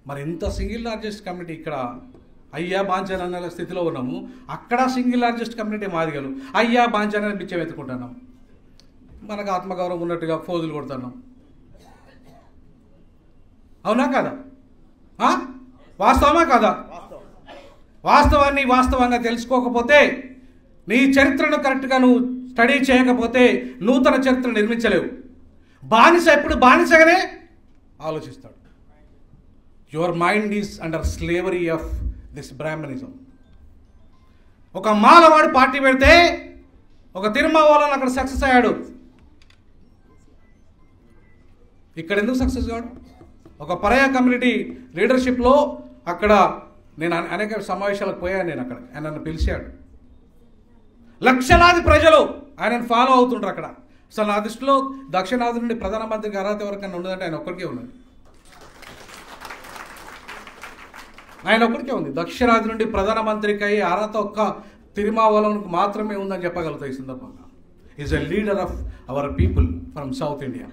మరి ఇంత single largest community ఇక్కడ అయ్యా బాంఛన్ అన్న స్థితిలో ఉన్నాము, అక్కడ సింగిల్ లార్జెస్ట్ కమ్యూనిటీ మాదిగలు అయ్యా బాంఛన్ అని బిచ్చం ఎత్తుకుంటున్నాం. మనకు ఆత్మగౌరవం ఉన్నట్టుగా ఫోజులు కొడుతున్నాం. అవునా కదా? వాస్తవమా కదా? వాస్తవాన్ని వాస్తవంగా తెలుసుకోకపోతే, నీ చరిత్రను కరెక్ట్గా నువ్వు స్టడీ చేయకపోతే నూతన చరిత్ర నిర్మించలేవు. బానిస ఎప్పుడు బానిసగానే ఆలోచిస్తాడు. Your mind is under slavery of this Brahminism. ఒక మాలవాడు పార్టీ పెడితే ఒక తిరుమావోలను అక్కడ సక్సెస్ అయ్యాడు. ఇక్కడ ఎందుకు సక్సెస్ కాడు? ఒక పరయ కమ్యూనిటీ లీడర్షిప్లో అక్కడ నేను అనేక సమావేశాలకు పోయాను. నేను అక్కడ ఆయన నన్ను పిలిచాడు. లక్షలాది ప్రజలు ఆయనను ఫాలో అవుతుంటారు అక్కడ. అసలు నా దృష్టిలో దక్షిణాది నుండి ప్రధానమంత్రికి అర్హత ఎవరికైనా ఉండదంటే ఆయన ఒక్కరికే ఉన్నది. ఆయన ఒక్కరికే ఉంది. దక్షిణాది నుండి ప్రధానమంత్రికి అయ్యే అర్హత ఒక్క తిరుమావోలకు మాత్రమే ఉందని చెప్పగలుగుతాయి ఈ సందర్భంగా. Is a leader of our people from south India.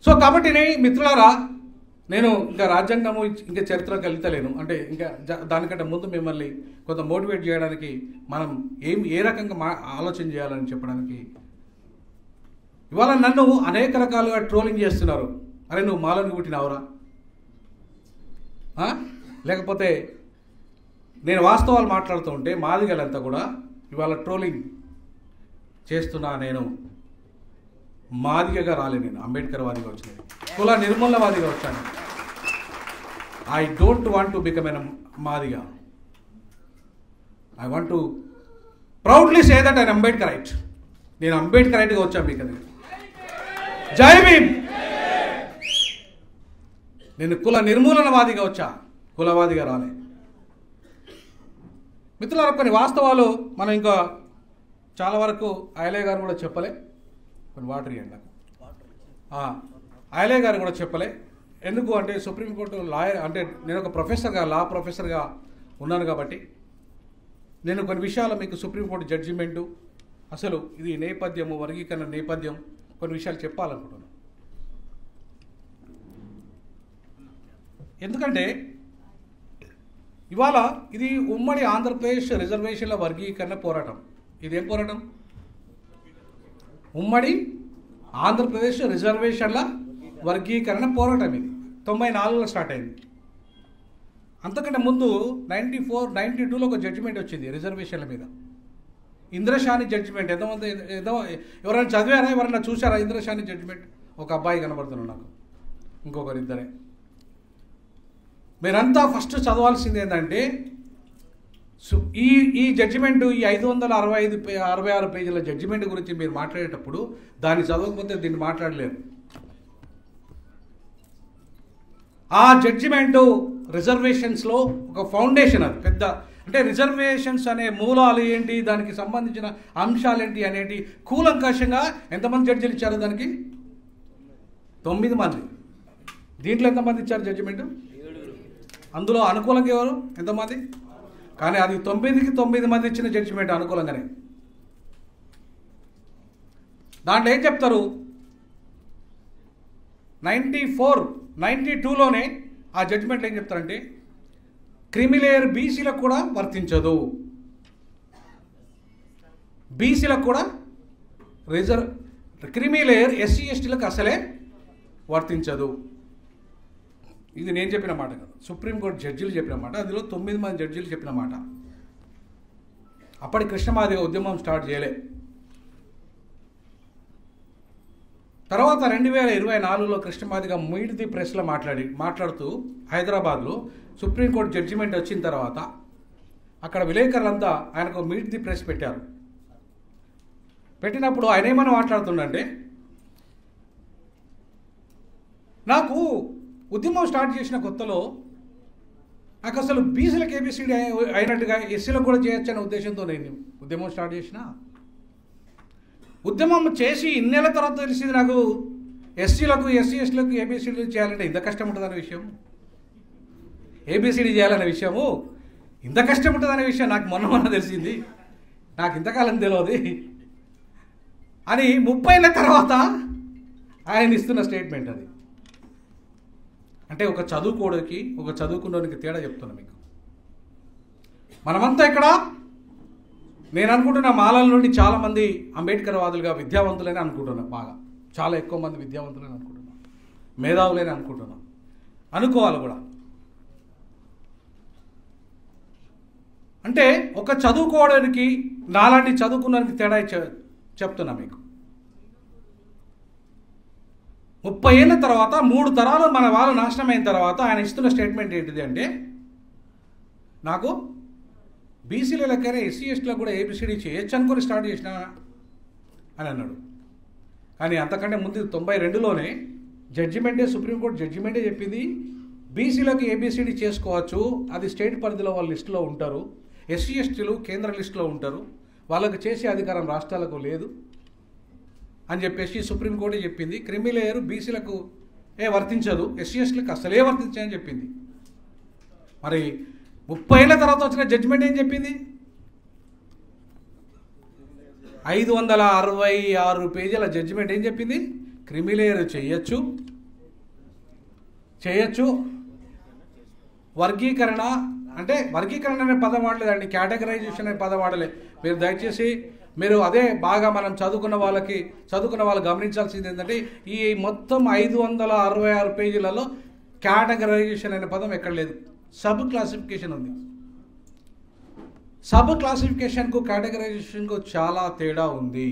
So కాబట్టి మిత్రులారా, నేను ఇంకా రాజ్యాంగము ఇంకా చరిత్రకు వెళ్తలేను. అంటే ఇంకా దానికంటే ముందు మిమ్మల్ని కొంత మోటివేట్ చేయడానికి, మనం ఏ రకంగా ఆలోచన చేయాలని చెప్పడానికి. ఇవాళ నన్ను అనేక రకాలుగా ట్రోలింగ్ చేస్తున్నారు. అరే నువ్వు మాలోనికి పుట్టినావురా, లేకపోతే నేను వాస్తవాలు మాట్లాడుతూ ఉంటే మాదిగలంతా కూడా ఇవాళ ట్రోలింగ్ చేస్తున్నా. నేను మాదిగగా రాలే, నేను అంబేద్కర్ వాదిగా వచ్చాను, కుల నిర్మూలవాదిగా వచ్చాను. I don't want to become an Madiga. I want to proudly say that an Ambedkarite. నేను అంబేద్కరైట్గా వచ్చాను మీకు. అది జై భీమ్. నేను కుల నిర్మూలనవాదిగా వచ్చా, కులవాదిగా రాలే. మిత్రులారా, కొన్ని వాస్తవాలు మనం ఇంకా చాలా వరకు ఆయలే గారు కూడా చెప్పలే. కొన్ని వాటర్ ఇవ్వండి నాకు. ఆయలే గారు కూడా చెప్పలే. ఎందుకు అంటే సుప్రీంకోర్టు లాయర్, అంటే నేను ఒక ప్రొఫెసర్గా, లా ప్రొఫెసర్గా ఉన్నాను కాబట్టి నేను కొన్ని విషయాలు మీకు సుప్రీంకోర్టు జడ్జిమెంటు, అసలు ఇది నేపథ్యము, వర్గీకరణ నేపథ్యం, కొన్ని విషయాలు చెప్పాలనుకుంటున్నాను. ఎందుకంటే ఇవాళ ఇది ఉమ్మడి ఆంధ్రప్రదేశ్ రిజర్వేషన్ల వర్గీకరణ పోరాటం. ఇదేం పోరాటం? ఉమ్మడి ఆంధ్రప్రదేశ్ రిజర్వేషన్ల వర్గీకరణ పోరాటం. ఇది 94లో స్టార్ట్ అయింది. అంతకంటే ముందు 94, 92లో ఒక జడ్జిమెంట్ వచ్చింది రిజర్వేషన్ల మీద. ఇంద్రశాని జడ్జిమెంట్. ఎంతమంది ఎవరైనా చదివారా, ఎవరైనా చూసారా ఇంద్రశాని జడ్జిమెంట్? ఒక అబ్బాయి కనబడుతున్నాడు నాకు, ఇంకొకరిద్దరే. మీరంతా ఫస్ట్ చదవాల్సింది ఏంటంటే ఈ జడ్జిమెంట్, ఈ 565-66 పేజీల జడ్జిమెంట్ గురించి మీరు మాట్లాడేటప్పుడు దాన్ని చదవకపోతే దీన్ని మాట్లాడలేరు. ఆ జడ్జిమెంటు రిజర్వేషన్స్లో ఒక ఫౌండేషన్. అది పెద్ద, అంటే రిజర్వేషన్స్ అనే మూలాలు ఏంటి, దానికి సంబంధించిన అంశాలు ఏంటి అనేటి కూలంకషంగా ఎంతమంది జడ్జిలు ఇచ్చారు దానికి? 9 మంది. దీంట్లో ఎంతమంది ఇచ్చారు జడ్జిమెంటు? అందులో అనుకూలంగా ఎవరు, ఎంతమంది? కానీ అది 9కి 9 మంది ఇచ్చిన జడ్జిమెంట్ అనుకూలంగానే. దాంట్లో ఏం చెప్తారు? 92లోనే ఆ జడ్జిమెంట్లో ఏం చెప్తారంటే క్రిమిలేయర్ బీసీలకు కూడా వర్తించదు, బీసీలకు కూడా క్రిమిలేయర్ ఎస్సీ ఎస్టీలకు అసలే వర్తించదు. ఇది నేను చెప్పిన మాట కాదు, సుప్రీంకోర్టు జడ్జీలు చెప్పిన మాట. అందులో 9 మంది జడ్జీలు చెప్పిన మాట. అప్పటి కృష్ణమాదిగ ఉద్యమం స్టార్ట్ చేయలే. తర్వాత 2024లో కృష్ణమాదిగ మీట్ ది ప్రెస్లో మాట్లాడుతూ హైదరాబాద్లో సుప్రీంకోర్టు జడ్జిమెంట్ వచ్చిన తర్వాత అక్కడ విలేకరులంతా ఆయనకు మీట్ ది ప్రెస్ పెట్టారు. పెట్టినప్పుడు ఆయన ఏమని మాట్లాడుతుండంటే, నాకు ఉద్యమం స్టార్ట్ చేసిన కొత్తలో నాకు అసలు బీసీలకు ఏబిసిడి అయినట్టుగా ఎస్సీలకు కూడా చేయొచ్చనే ఉద్దేశంతో నేను ఉద్యమం స్టార్ట్ చేసిన. ఉద్యమం చేసి ఇన్నేళ్ల తర్వాత తెలిసింది నాకు ఎస్సీలకు, ఎస్సీ ఎస్టీలకు ఏబిసిడీలు చేయాలంటే ఇంత కష్టం ఉంటుందనే విషయం, ఏబిసిడి చేయాలనే విషయము ఇంత కష్టం ఉంటుందనే విషయం నాకు మొన్న తెలిసింది, నాకు ఇంతకాలం తెలియదు అని 30 ఏళ్ళ తర్వాత ఆయన ఇస్తున్న స్టేట్మెంట్ అది. అంటే ఒక చదువుకోడికి ఒక చదువుకున్నోనికి తేడా చెప్తున్నా మీకు. మనమంతా ఇక్కడ నేను అనుకుంటున్న మాలల నుండి చాలామంది అంబేద్కర్ వాదులుగా విద్యావంతులని అనుకుంటున్నాను. బాగా చాలా ఎక్కువ మంది విద్యావంతులని అనుకుంటున్నాను, మేధావులని అనుకుంటున్నాను, అనుకోవాలి కూడా. అంటే ఒక చదువుకోవడానికి నాలాంటి చదువుకున్నానికి తేడా చెప్తున్నా మీకు. 30 ఏళ్ళ తర్వాత 3 తరాలు మన వాళ్ళు నాశనం అయిన తర్వాత ఆయన ఇస్తున్న స్టేట్మెంట్ ఏంటిది అంటే, నాకు బీసీల లెక్కనే ఎస్సీ ఎస్టీలో కూడా ఏబిసిడి చేయొచ్చు అనుకొని స్టార్ట్ చేసినా అని అన్నాడు. కానీ అంతకంటే ముందు 92లోనే జడ్జిమెంటే, సుప్రీంకోర్టు జడ్జిమెంటే చెప్పింది బీసీలకు ఏబిసిడి చేసుకోవచ్చు, అది స్టేట్ పరిధిలో వాళ్ళ లిస్టులో ఉంటారు, ఎస్సీ ఎస్టీలు కేంద్ర లిస్టులో ఉంటారు, వాళ్ళకు చేసే అధికారం రాష్ట్రాలకు లేదు అని చెప్పేసి సుప్రీంకోర్టు చెప్పింది. క్రిమి లేయర్ బీసీలకు వర్తించదు, ఎస్సీ ఎస్టీలకు అసలే వర్తించని చెప్పింది. మరి 30 ఏళ్ల తర్వాత వచ్చిన జడ్జిమెంట్ ఏం చెప్పింది? 566 పేజీల జడ్జిమెంట్ ఏం చెప్పింది? క్రిమి లేయర్ చేయొచ్చు, వర్గీకరణ అంటే వర్గీకరణ అనే పదం వాడలేదండి, కేటగరైజేషన్ అనే పదం వాడలే. మీరు దయచేసి మీరు అదే బాగా మనం చదువుకున్న వాళ్ళు గమనించాల్సింది ఏంటంటే, ఈ మొత్తం 566 పేజీలలో కేటగరైజేషన్ అనే పదం ఎక్కడ లేదు. సబ్ క్లాసిఫికేషన్ ఉంది. సబ్ క్లాసిఫికేషన్కు కేటగరైజేషన్కు చాలా తేడా ఉంది,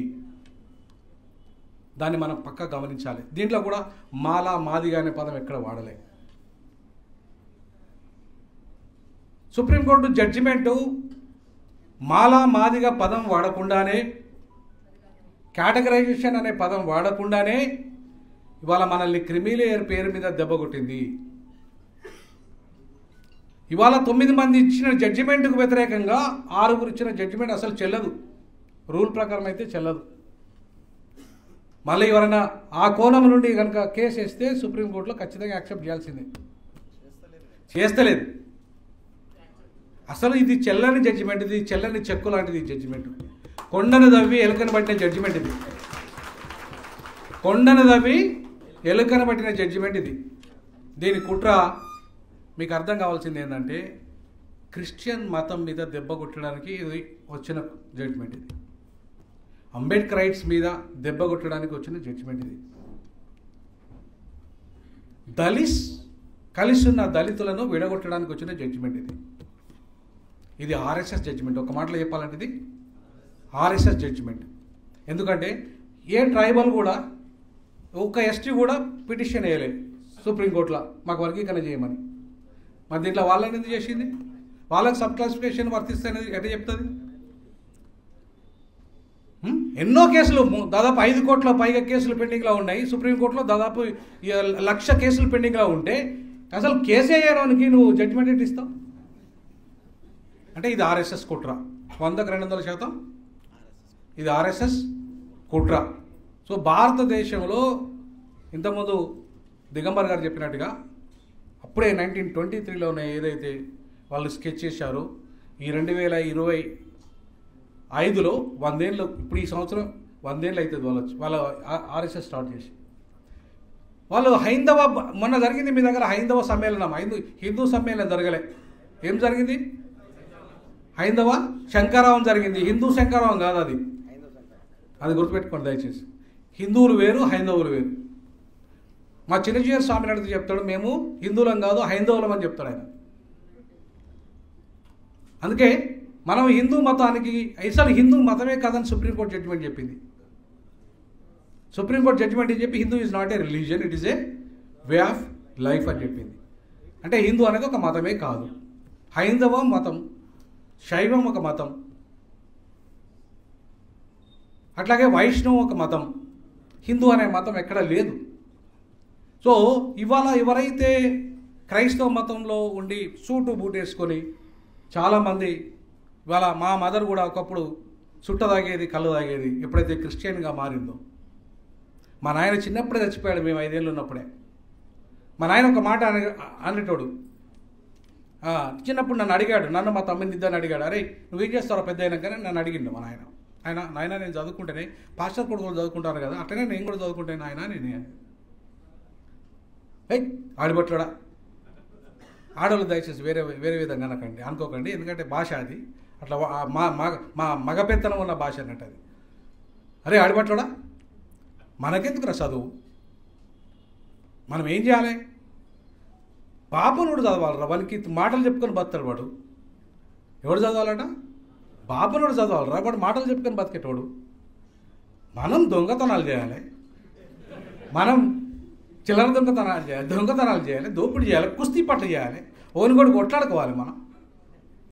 దాన్ని మనం పక్కా గమనించాలి. దీంట్లో కూడా మాలా మాదిగా అనే పదం ఎక్కడ వాడలే. సుప్రీంకోర్టు జడ్జిమెంటు మాలా మాదిగా పదం వాడకుండానే, కేటగరైజేషన్ అనే పదం వాడకుండానే ఇవాళ మనల్ని క్రిమి లేయర్ పేరు మీద దెబ్బ కొట్టింది. ఇవాళ 9 మంది ఇచ్చిన జడ్జిమెంట్కు వ్యతిరేకంగా 6 ఇచ్చిన జడ్జిమెంట్ అసలు చెల్లదు, రూల్ ప్రకారం అయితే చెల్లదు. మళ్ళీ ఎవరైనా ఆ కోణం నుండి కనుక కేసు వేస్తే సుప్రీంకోర్టులో ఖచ్చితంగా యాక్సెప్ట్ చేయాల్సిందే. చేస్తలేదు. అసలు ఇది చెల్లని జడ్జిమెంట్, ఇది చెల్లని చెక్కు లాంటిది జడ్జిమెంట్. కొండను దవ్వి ఎలుకను పట్టిన జడ్జిమెంట్ ఇది. కొండను దవ్వి ఎలుకను పట్టిన జడ్జిమెంట్ ఇది. దీని కుట్ర మీకు అర్థం కావాల్సింది ఏంటంటే, క్రిస్టియన్ మతం మీద దెబ్బ కొట్టడానికి ఇది వచ్చిన జడ్జిమెంట్ ఇది. అంబేద్కర్ రైట్స్ మీద దెబ్బ కొట్టడానికి వచ్చిన జడ్జిమెంట్ ఇది. కలిసి ఉన్న దళితులను విడగొట్టడానికి వచ్చిన జడ్జిమెంట్ ఇది. ఇది ఆర్ఎస్ఎస్ జడ్జిమెంట్. ఒక మాటలో చెప్పాలంటే ఇది ఆర్ఎస్ఎస్ జడ్జిమెంట్. ఎందుకంటే ఏ ట్రైబల్ కూడా, ఒక్క ఎస్టీ కూడా పిటిషన్ వేయలేదు సుప్రీంకోర్టులో మాకు వర్గీకరణ చేయమని. మరి దీంట్లో వాళ్ళని ఎందుకు చేసింది? వాళ్ళకి సబ్ క్లాసిఫికేషన్ వర్తిస్తుంది ఎట్లా చెప్తుంది? ఎన్నో కేసులు, దాదాపు 5 కోట్ల పైగా కేసులు పెండింగ్లో ఉన్నాయి. సుప్రీంకోర్టులో దాదాపు 1,00,000 కేసులు పెండింగ్లో ఉంటే అసలు కేసు వేయడానికి నువ్వు జడ్జిమెంట్ ఏంటి ఇస్తావు? అంటే ఇది ఆర్ఎస్ఎస్ కుట్ర, 100కు 200% ఇది ఆర్ఎస్ఎస్ కుట్ర. సో భారతదేశంలో ఇంతకుముందు దిగంబర్ గారు చెప్పినట్టుగా అప్పుడే 1923లోనే ఏదైతే వాళ్ళు స్కెచ్ చేశారో, ఈ 2025లో 100 ఏళ్ళు, ఇప్పుడు ఈ సంవత్సరం 100 ఏళ్ళు అవుతుంది వాళ్ళ ఆర్ఎస్ఎస్ స్టార్ట్ చేసి. వాళ్ళు హైందవ, మొన్న జరిగింది మీ దగ్గర హైందవ సమ్మేళనం, హిందూ సమ్మేళనం జరగలే. ఏం జరిగింది? హైందవ శంకరావం జరిగింది. హిందూ శంకరావం కాదు అది, అది గుర్తుపెట్టుకోండి దయచేసి. హిందువులు వేరు, హైందవులు వేరు. మా చిన్నజీవ స్వామి అడిగితే చెప్తాడు, మేము హిందువులం కాదు హైందవులం అని చెప్తాడు ఆయన. అందుకే మనం హిందూ మతానికి, అసలు హిందూ మతమే కాదని సుప్రీంకోర్టు జడ్జిమెంట్ చెప్పింది. సుప్రీంకోర్టు జడ్జిమెంట్ ఏం చెప్పి, Hindu is not a religion, it is a way of life అని చెప్పింది. అంటే హిందూ అనేది ఒక మతమే కాదు. హైందవం మతం, శైవం ఒక మతం, అట్లాగే వైష్ణవం ఒక మతం, హిందూ అనే మతం ఎక్కడ లేదు. సో ఇవాళ ఎవరైతే క్రైస్తవ మతంలో ఉండి సూటు బూట్ వేసుకొని చాలామంది, ఇవాళ మా మదర్ కూడా ఒకప్పుడు చుట్ట తాగేది, కళ్ళు తాగేది, ఎప్పుడైతే క్రిస్టియన్గా మారిందో. మా నాయన చిన్నప్పుడే చచ్చిపోయాడు, మేము 5 ఏళ్ళు ఉన్నప్పుడే. మా నాయన ఒక మాట అనేటోడు, చిన్నప్పుడు నన్ను అడిగాడు, నన్ను మా తమ్మిని ఇద్దరిని అడిగాడు, అరే నువ్వేం చేస్తావు పెద్ద అయినాకనే నన్ను అడిగిండు మా నాయన. నాయన నేను చదువుకుంటేనే, పాస్టర్ కొడుకులు చదువుకుంటారు కదా, అట్లనే నేను కూడా చదువుకుంటాను ఆయన. నేను ఆడిపట్లాడా ఆడవాళ్ళు దయచేసి వేరే వేరే విధంగా అనుకోకండి, ఎందుకంటే భాష అది అట్లా మా మగపెత్తనం ఉన్న భాష అన్నట్టు అది. అరే ఆడిపట్లోడా మనకెందుకురా చదువు, మనం ఏం చేయాలి? బాపనుడు చదవాలరా, వానికి మాటలు చెప్పుకొని బతాడు వాడు. ఎవడు చదవాలట? బాపనుడు చదవాలరా, వాడు మాటలు చెప్పుకొని బతికేటోడు. మనం దొంగతనాలు చేయాలి, మనం చిల్లర దొంగతనాలు చేయాలి, దొంగతనాలు చేయాలి, దోపిడీ చేయాలి, కుస్తీ పట్ల చేయాలి, ఓని కూడా కొట్లాడుకోవాలి మనం.